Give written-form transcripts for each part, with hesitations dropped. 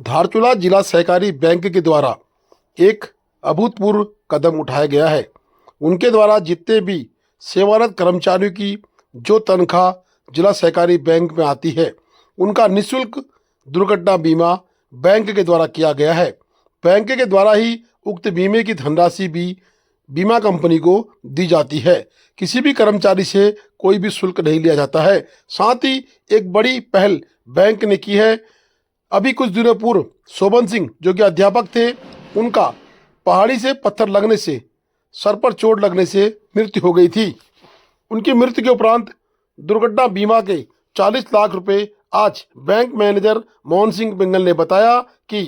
धारचूला जिला सहकारी बैंक के द्वारा एक अभूतपूर्व कदम उठाया गया है। उनके द्वारा जितने भी सेवारत कर्मचारियों की जो तनख्वाह जिला सहकारी बैंक में आती है, उनका निःशुल्क दुर्घटना बीमा बैंक के द्वारा किया गया है। बैंक के द्वारा ही उक्त बीमे की धनराशि भी बीमा कंपनी को दी जाती है। किसी भी कर्मचारी से कोई भी शुल्क नहीं लिया जाता है। साथ ही एक बड़ी पहल बैंक ने की है। अभी कुछ दिनों पूर्व शोभन सिंह जो कि अध्यापक थे, उनका पहाड़ी से पत्थर लगने से सर पर चोट लगने से मृत्यु हो गई थी। उनकी मृत्यु के उपरांत दुर्घटना बीमा के 40 लाख रुपए आज बैंक मैनेजर मोहन सिंह पिंगल ने बताया कि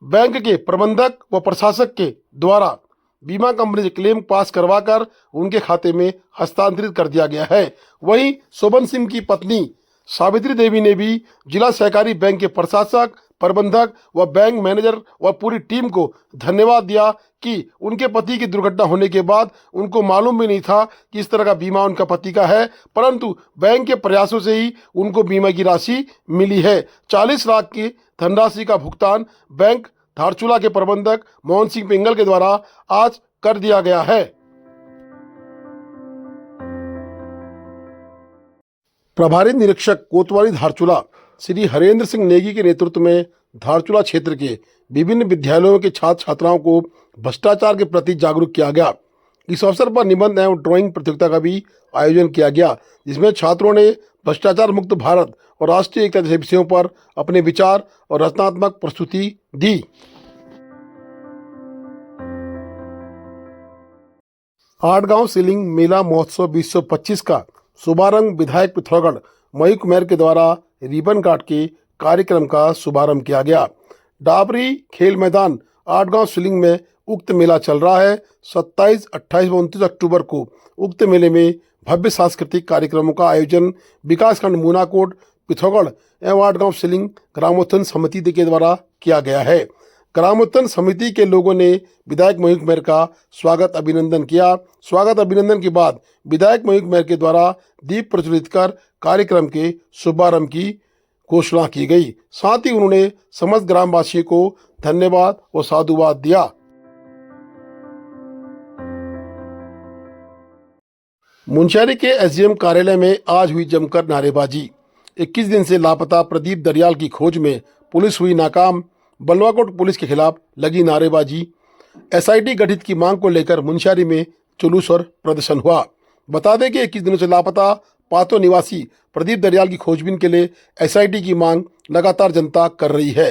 बैंक के प्रबंधक व प्रशासक के द्वारा बीमा कंपनी से क्लेम पास करवाकर उनके खाते में हस्तांतरित कर दिया गया है। वहीं शोभन सिंह की पत्नी सावित्री देवी ने भी जिला सहकारी बैंक के प्रशासक, प्रबंधक व बैंक मैनेजर व पूरी टीम को धन्यवाद दिया कि उनके पति की दुर्घटना होने के बाद उनको मालूम भी नहीं था कि इस तरह का बीमा उनका पति का है, परंतु बैंक के प्रयासों से ही उनको बीमा की राशि मिली है। 40 लाख की धनराशि का भुगतान बैंक धारचूला के प्रबंधक मोहन सिंह पिंगल के द्वारा आज कर दिया गया है। प्रभारी निरीक्षक कोतवाली धारचूला श्री हरेंद्र सिंह नेगी के नेतृत्व में धारचूला क्षेत्र के विभिन्न विद्यालयों के छात्र छात्राओं को भ्रष्टाचार के प्रति जागरूक किया गया। इस अवसर पर निबंध एवं ड्राइंग प्रतियोगिता का भी आयोजन किया गया, जिसमें छात्रों ने भ्रष्टाचार मुक्त भारत और राष्ट्रीय एकता जैसे विषयों पर अपने विचार और रचनात्मक प्रस्तुति दी। आठगांव सीलिंग मेला महोत्सव 2025 का शुभारंभ विधायक पिथौरागढ़ मयूख कुमार के द्वारा रिबन काट के कार्यक्रम का शुभारंभ किया गया। डाबरी खेल मैदान आठगांव सीलिंग में उक्त मेला चल रहा है। 27, 28 व 29 अक्टूबर को उक्त मेले में भव्य सांस्कृतिक कार्यक्रमों का आयोजन विकासखंड मूनाकोट, पिथौरागढ़ एवं आठगांव सीलिंग ग्रामोत्थान समिति के द्वारा किया गया है। ग्रामोत्थान समिति के लोगों ने विधायक मयूख कुमार का स्वागत अभिनंदन किया। स्वागत अभिनंदन के बाद विधायक मयूख कुमार के द्वारा दीप प्रज्वलित कर कार्यक्रम के शुभारंभ की घोषणा की गई। साथ ही उन्होंने समस्त ग्रामवासियों को धन्यवाद और साधुवाद दिया। मुंशियारी के एसडीएम कार्यालय में आज हुई जमकर नारेबाजी। 21 दिन से लापता प्रदीप दरियाल की खोज में पुलिस हुई नाकाम। बलवाकोट पुलिस के खिलाफ लगी नारेबाजी। एसआईटी गठित की मांग को लेकर मुंशियारी में जुलूस और प्रदर्शन हुआ। बता दें कि 21 दिनों से लापता पातो निवासी प्रदीप दरियाल की खोजबीन के लिए एसआईटी की मांग लगातार जनता कर रही है।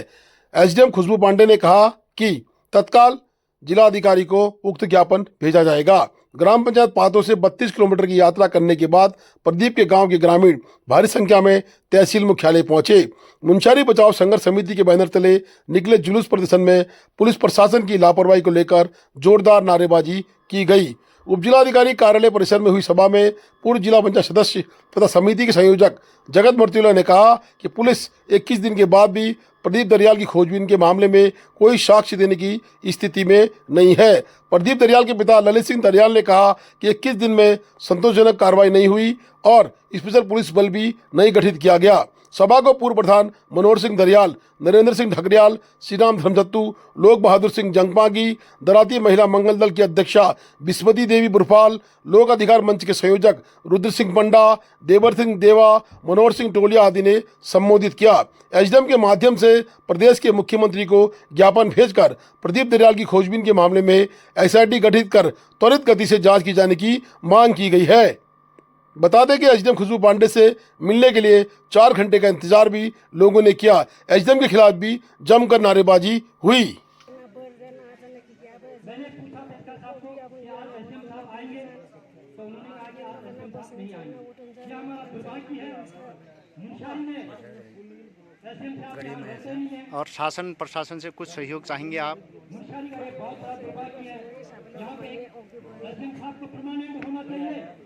एसडीएम खुशबू पांडे ने कहा कि तत्काल जिलाधिकारी को उक्त ज्ञापन भेजा जाएगा। ग्राम पंचायत पातो से 32 किलोमीटर की यात्रा करने के बाद प्रदीप के गांव के ग्रामीण भारी संख्या में तहसील मुख्यालय पहुंचे। मुंशियारी बचाओ संघर्ष समिति के बैनर तले निकले जुलूस प्रदर्शन में पुलिस प्रशासन की लापरवाही को लेकर जोरदार नारेबाजी की गई। उपजिलाधिकारी कार्यालय परिसर में हुई सभा में पूर्व जिला पंचायत सदस्य तथा समिति के संयोजक जगत मर्तुला ने कहा कि पुलिस 21 दिन के बाद भी प्रदीप दरियाल की खोजबीन के मामले में कोई साक्ष्य देने की स्थिति में नहीं है। प्रदीप दरियाल के पिता ललित सिंह दरियाल ने कहा कि 21 दिन में संतोषजनक कार्रवाई नहीं हुई और स्पेशल पुलिस बल भी नहीं गठित किया गया। सभा को पूर्व प्रधान मनोहर सिंह दरियाल, नरेंद्र सिंह ढकरियाल, श्रीराम धर्मजत्तू, लोक बहादुर सिंह जंगपागी, दराती महिला मंगल दल की अध्यक्षा बिस्मती देवी बुरफाल, लोक अधिकार मंच के संयोजक रुद्र सिंह पंडा, देवर सिंह देवा, मनोहर सिंह टोलिया आदि ने संबोधित किया। एसडीएम के माध्यम से प्रदेश के मुख्यमंत्री को ज्ञापन भेजकर प्रदीप दरियाल की खोजबीन के मामले में एसआईटी गठित कर त्वरित गति से जांच की जाने की मांग की गई है। बता दें कि एसडीएम खुशबू पांडे से मिलने के लिए 4 घंटे का इंतजार भी लोगों ने किया। एसडीएम के खिलाफ भी जमकर नारेबाजी हुई। और शासन प्रशासन से कुछ सहयोग चाहेंगे आप?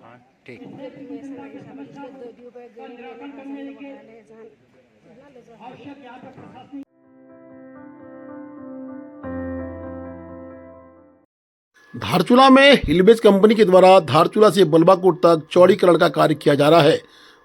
हाँ, ठीक। धारचूला में हिलबेज कंपनी के द्वारा धारचूला से बलवाकोट तक चौड़ीकरण का कार्य किया जा रहा है।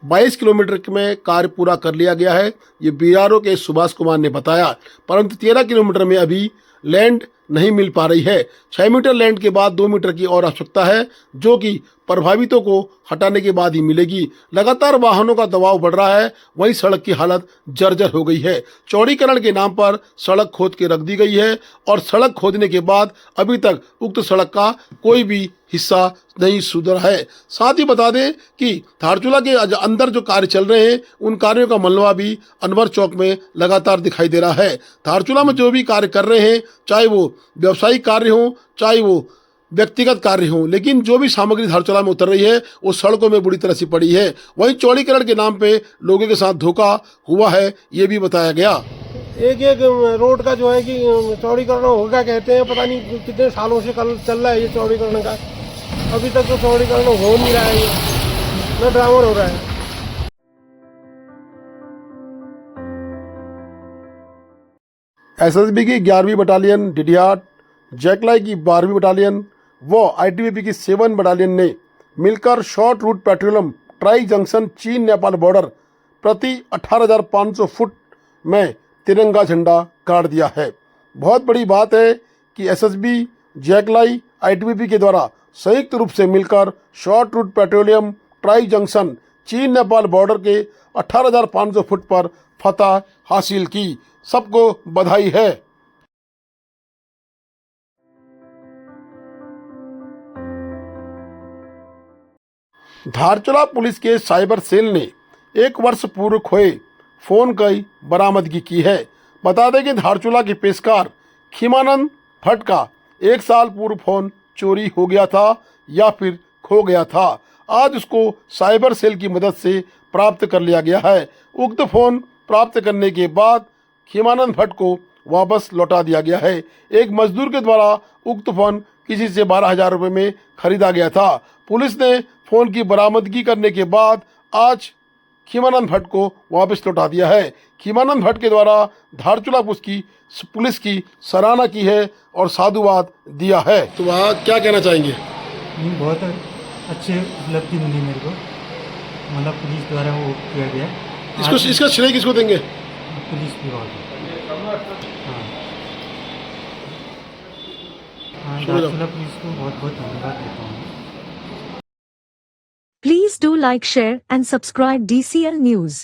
22 किलोमीटर में कार्य पूरा कर लिया गया है। ये बीआरओ के सुभाष कुमार ने बताया, परंतु 13 किलोमीटर में अभी लैंड नहीं मिल पा रही है। 6 मीटर लैंड के बाद 2 मीटर की और आवश्यकता है, जो कि प्रभावितों को हटाने के बाद ही मिलेगी। लगातार वाहनों का दबाव बढ़ रहा है, वहीं सड़क की हालत जर्जर हो गई है। चौड़ीकरण के नाम पर सड़क खोद के रख दी गई है और सड़क खोदने के बाद अभी तक उक्त सड़क का कोई भी हिस्सा नहीं सुधरा है। साथ ही बता दें कि धारचूला के अंदर जो कार्य चल रहे हैं, उन कार्यों का मलबा भी अनवर चौक में लगातार दिखाई दे रहा है। धारचूला में जो भी कार्य कर रहे हैं, चाहे वो व्यावसायिक कार्य हो, चाहे वो व्यक्तिगत कार्य हो, लेकिन जो भी सामग्री धारचूला में उतर रही है वो सड़कों में बुरी तरह से पड़ी है। वहीं चौड़ीकरण के नाम पे लोगों के साथ धोखा हुआ है, ये भी बताया गया। एक एक रोड का जो है कि चौड़ीकरण होगा कहते हैं, पता नहीं कितने सालों से कल चल रहा है ये चौड़ीकरण का, अभी तक तो चौड़ीकरण हो नहीं रहा है, न ड्रामर हो रहा है। एसएसबी की 11वीं बटालियन डिडियाट, जैकलाई की 12वीं बटालियन व आईटीबीपी की 7 बटालियन ने मिलकर short route petroleum tri junction चीन नेपाल बॉर्डर प्रति 18,500 फुट में तिरंगा झंडा गाड़ दिया है। बहुत बड़ी बात है कि एसएसबी, जैकलाई, आईटीबीपी के द्वारा संयुक्त रूप से मिलकर short route petroleum tri junction चीन नेपाल बॉर्डर के 18,500 फुट पर फतह हासिल की। सबको बधाई है। धारचूला पुलिस के साइबर सेल ने 1 वर्ष पूर्व खोए फोन की बरामदगी की है। बता दें कि धारचूला के पेशकार खीमानंद भट्ट का 1 साल पूर्व फोन चोरी हो गया था या फिर खो गया था। आज उसको साइबर सेल की मदद से प्राप्त कर लिया गया है। उक्त फोन प्राप्त करने के बाद खीमानंद भट्ट को वापस लौटा दिया गया है। एक मजदूर के द्वारा उक्त फोन किसी से 12,000 रुपये में खरीदा गया था। पुलिस ने फोन की बरामदगी करने के बाद आज खीमानंद भट्ट को वापस लौटा दिया है। खीमानंद भट्ट के द्वारा धारचूला पुलिस की सराहना की है और साधुवाद दिया है। तो वहाँ क्या कहना चाहेंगे? बहुत अच्छी उपलब्धि मिली मेरे को, मतलब पुलिस द्वारा वो किया गया। इसका श्रेय किसको देंगे? पुलिस विभाग। हाँ, धारचूला पुलिस को बहुत बहुत धन्यवाद देता हूँ। Please do like, share and subscribe DCL News.